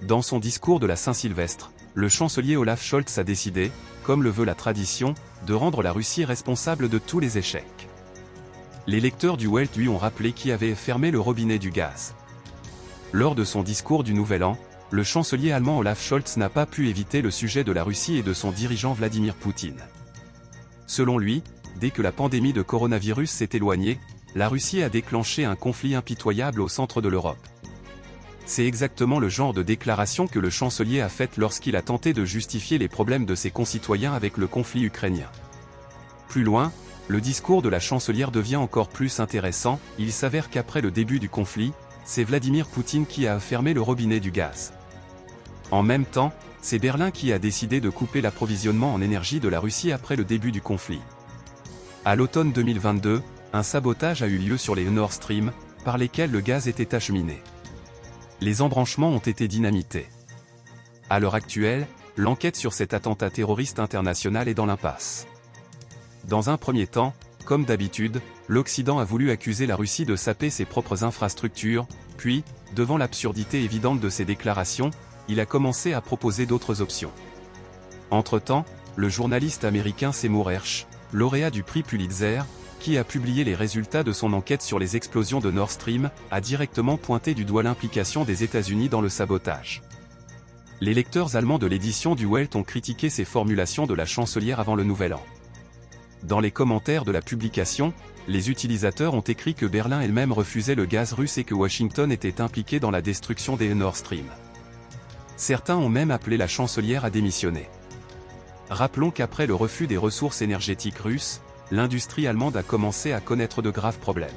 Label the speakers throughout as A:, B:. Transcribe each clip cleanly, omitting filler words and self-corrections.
A: Dans son discours de la Saint-Sylvestre, le chancelier Olaf Scholz a décidé, comme le veut la tradition, de rendre la Russie responsable de tous les échecs. Les lecteurs du Welt lui ont rappelé qui avait fermé le robinet du gaz. Lors de son discours du Nouvel An, le chancelier allemand Olaf Scholz n'a pas pu éviter le sujet de la Russie et de son dirigeant Vladimir Poutine. Selon lui, dès que la pandémie de coronavirus s'est éloignée, la Russie a déclenché un conflit impitoyable au centre de l'Europe. C'est exactement le genre de déclaration que le chancelier a faite lorsqu'il a tenté de justifier les problèmes de ses concitoyens avec le conflit ukrainien. Plus loin, le discours de la chancelière devient encore plus intéressant. Il s'avère qu'après le début du conflit, c'est Vladimir Poutine qui a fermé le robinet du gaz. En même temps, c'est Berlin qui a décidé de couper l'approvisionnement en énergie de la Russie après le début du conflit. À l'automne 2022, un sabotage a eu lieu sur les Nord Stream, par lesquels le gaz était acheminé. Les embranchements ont été dynamités. À l'heure actuelle, l'enquête sur cet attentat terroriste international est dans l'impasse. Dans un premier temps, comme d'habitude, l'Occident a voulu accuser la Russie de saper ses propres infrastructures, puis, devant l'absurdité évidente de ces déclarations, il a commencé à proposer d'autres options. Entre-temps, le journaliste américain Seymour Hersh, lauréat du prix Pulitzer, qui a publié les résultats de son enquête sur les explosions de Nord Stream, a directement pointé du doigt l'implication des États-Unis dans le sabotage. Les lecteurs allemands de l'édition du Welt ont critiqué ces formulations de la chancelière avant le Nouvel An. Dans les commentaires de la publication, les utilisateurs ont écrit que Berlin elle-même refusait le gaz russe et que Washington était impliqué dans la destruction des Nord Stream. Certains ont même appelé la chancelière à démissionner. Rappelons qu'après le refus des ressources énergétiques russes, l'industrie allemande a commencé à connaître de graves problèmes.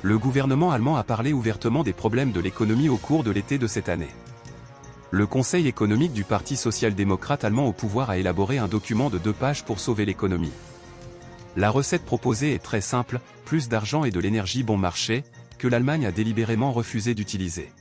A: Le gouvernement allemand a parlé ouvertement des problèmes de l'économie au cours de l'été de cette année. Le Conseil économique du Parti social-démocrate allemand au pouvoir a élaboré un document de 2 pages pour sauver l'économie. La recette proposée est très simple, plus d'argent et de l'énergie bon marché, que l'Allemagne a délibérément refusé d'utiliser.